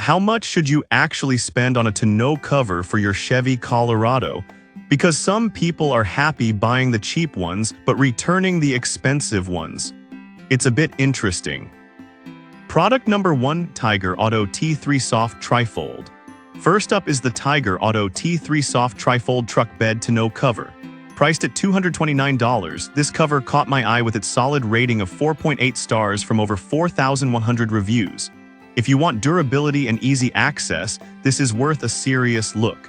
How much should you actually spend on a tonneau cover for your Chevy Colorado? Because some people are happy buying the cheap ones but returning the expensive ones. It's a bit interesting. Product number 1, Tiger Auto T3 Soft Trifold. First up is the Tiger Auto T3 Soft Trifold Truck Bed Tonneau Cover. Priced at $229, this cover caught my eye with its solid rating of 4.8 stars from over 4,100 reviews. If you want durability and easy access, this is worth a serious look.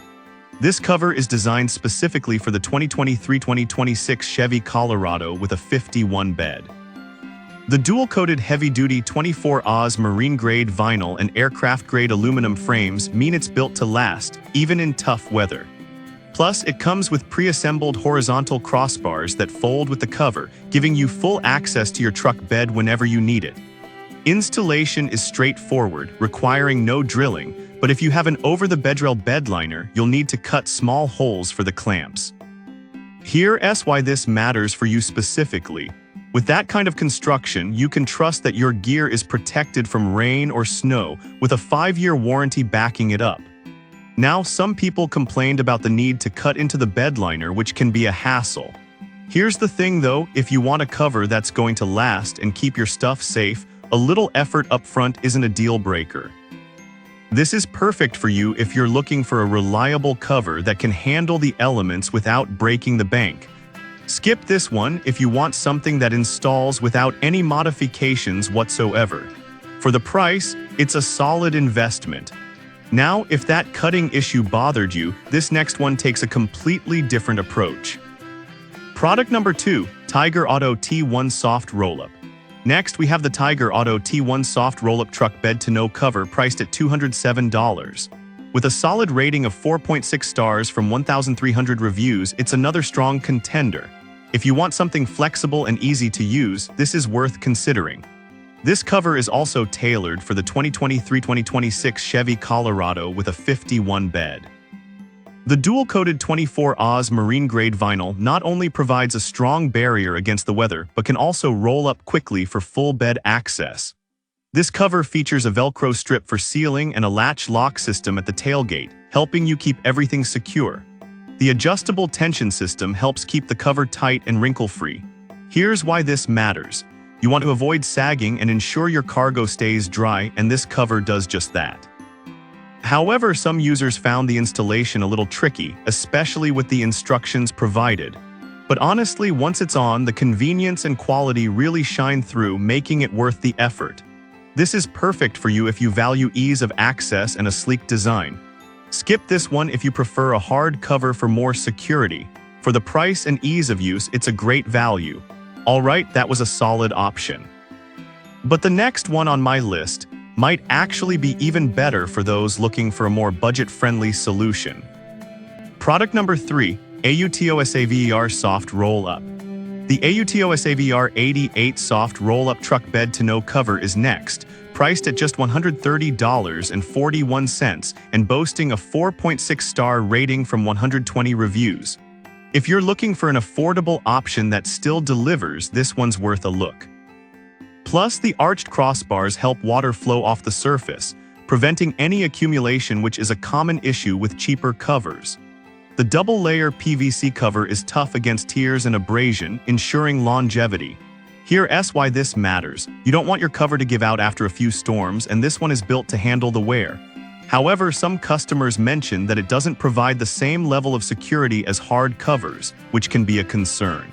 This cover is designed specifically for the 2023-2026 Chevy Colorado with a 51 bed. The dual-coated heavy-duty 24 Oz marine-grade vinyl and aircraft-grade aluminum frames mean it's built to last, even in tough weather. Plus, it comes with pre-assembled horizontal crossbars that fold with the cover, giving you full access to your truck bed whenever you need it. Installation is straightforward, requiring no drilling, but if you have an over-the-bedrail bed liner, you'll need to cut small holes for the clamps. Here's why this matters for you specifically. With that kind of construction, you can trust that your gear is protected from rain or snow, with a 5-year warranty backing it up. Now, some people complained about the need to cut into the bed liner, which can be a hassle. Here's the thing though, if you want a cover that's going to last and keep your stuff safe, a little effort up front isn't a deal breaker. This is perfect for you if you're looking for a reliable cover that can handle the elements without breaking the bank. Skip this one if you want something that installs without any modifications whatsoever. For the price, it's a solid investment. Now, if that cutting issue bothered you, this next one takes a completely different approach. Product number 2, Tiger Auto T1 Soft Roll-Up. Next, we have the Tiger Auto T1 Soft Roll-Up Truck Bed Tonneau Cover priced at $207. With a solid rating of 4.6 stars from 1,300 reviews, it's another strong contender. If you want something flexible and easy to use, this is worth considering. This cover is also tailored for the 2023-2026 Chevy Colorado with a 51 bed. The dual-coated 24 Oz marine-grade vinyl not only provides a strong barrier against the weather, but can also roll up quickly for full bed access. This cover features a Velcro strip for sealing and a latch lock system at the tailgate, helping you keep everything secure. The adjustable tension system helps keep the cover tight and wrinkle-free. Here's why this matters. You want to avoid sagging and ensure your cargo stays dry, and this cover does just that. However, some users found the installation a little tricky, especially with the instructions provided. But honestly, once it's on, the convenience and quality really shine through, making it worth the effort. This is perfect for you if you value ease of access and a sleek design. Skip this one if you prefer a hard cover for more security. For the price and ease of use, it's a great value. Alright, that was a solid option. But the next one on my list might actually be even better for those looking for a more budget-friendly solution. Product number 3, AUTOSAVER Soft Roll-Up. The AUTOSAVER 88 Soft Roll-Up Truck Bed Tonneau Cover is next, priced at just $130.41 and boasting a 4.6-star rating from 120 reviews. If you're looking for an affordable option that still delivers, this one's worth a look. Plus, the arched crossbars help water flow off the surface, preventing any accumulation, which is a common issue with cheaper covers. The double-layer PVC cover is tough against tears and abrasion, ensuring longevity. Here's why this matters. You don't want your cover to give out after a few storms, and this one is built to handle the wear. However, some customers mention that it doesn't provide the same level of security as hard covers, which can be a concern.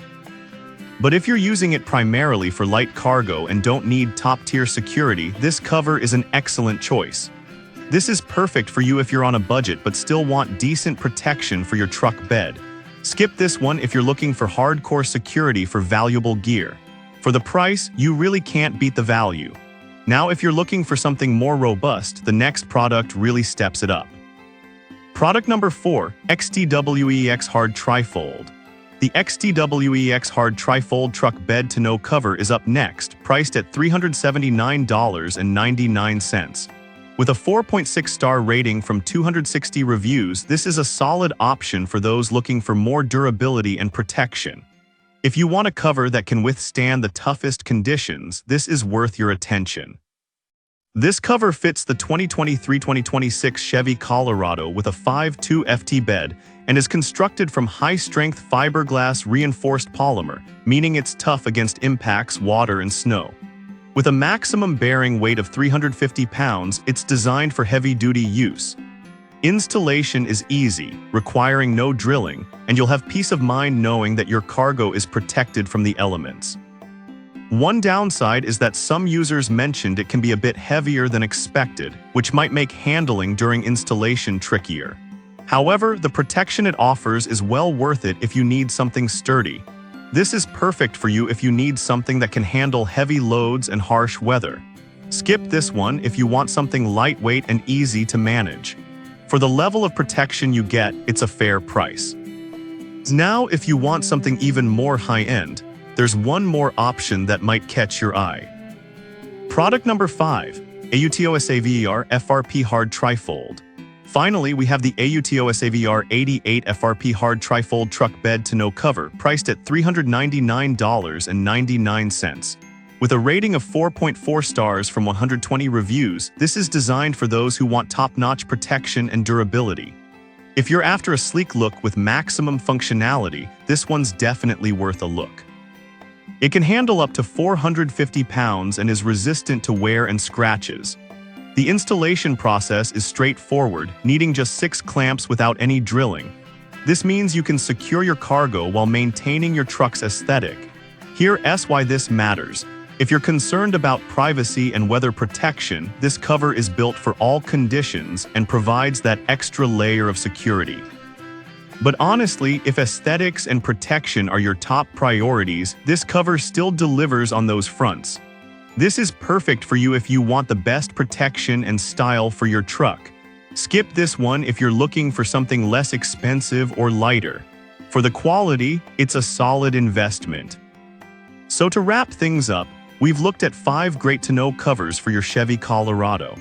But if you're using it primarily for light cargo and don't need top-tier security, this cover is an excellent choice. This is perfect for you if you're on a budget but still want decent protection for your truck bed. Skip this one if you're looking for hardcore security for valuable gear. For the price, you really can't beat the value. Now, if you're looking for something more robust, the next product really steps it up. Product number 4, XTWEX Hard Trifold. The XTWEX Hard Trifold Truck Bed Tonneau Cover is up next, priced at $379.99. With a 4.6-star rating from 260 reviews, this is a solid option for those looking for more durability and protection. If you want a cover that can withstand the toughest conditions, this is worth your attention. This cover fits the 2023-2026 Chevy Colorado with a 5.2 FT bed and is constructed from high-strength fiberglass reinforced polymer, meaning it's tough against impacts, water, and snow. With a maximum bearing weight of 350 pounds, it's designed for heavy-duty use. Installation is easy, requiring no drilling, and you'll have peace of mind knowing that your cargo is protected from the elements. One downside is that some users mentioned it can be a bit heavier than expected, which might make handling during installation trickier. However, the protection it offers is well worth it if you need something sturdy. This is perfect for you if you need something that can handle heavy loads and harsh weather. Skip this one if you want something lightweight and easy to manage. For the level of protection you get, it's a fair price. Now, if you want something even more high-end, there's one more option that might catch your eye. Product number 5, AUTOSAVER FRP Hard Trifold. Finally, we have the AUTOSAVER 88 FRP Hard Trifold Truck Bed Tonneau cover, priced at $399.99. With a rating of 4.4 stars from 120 reviews, this is designed for those who want top-notch protection and durability. If you're after a sleek look with maximum functionality, this one's definitely worth a look. It can handle up to 450 pounds and is resistant to wear and scratches. The installation process is straightforward, needing just 6 clamps without any drilling. This means you can secure your cargo while maintaining your truck's aesthetic. Here's why this matters. If you're concerned about privacy and weather protection, this cover is built for all conditions and provides that extra layer of security. But honestly, if aesthetics and protection are your top priorities, this cover still delivers on those fronts. This is perfect for you if you want the best protection and style for your truck. Skip this one if you're looking for something less expensive or lighter. For the quality, it's a solid investment. So to wrap things up, we've looked at 5 great Tonneau covers for your Chevy Colorado.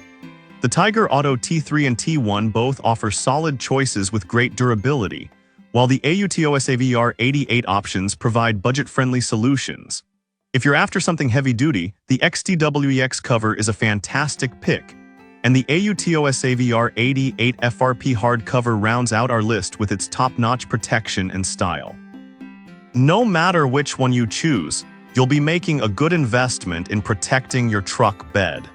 The Tiger Auto T3 and T1 both offer solid choices with great durability, while the AUTOSAVER 88 options provide budget-friendly solutions. If you're after something heavy-duty, the XTWEX cover is a fantastic pick, and the AUTOSAVER 88 FRP hardcover rounds out our list with its top-notch protection and style. No matter which one you choose, you'll be making a good investment in protecting your truck bed.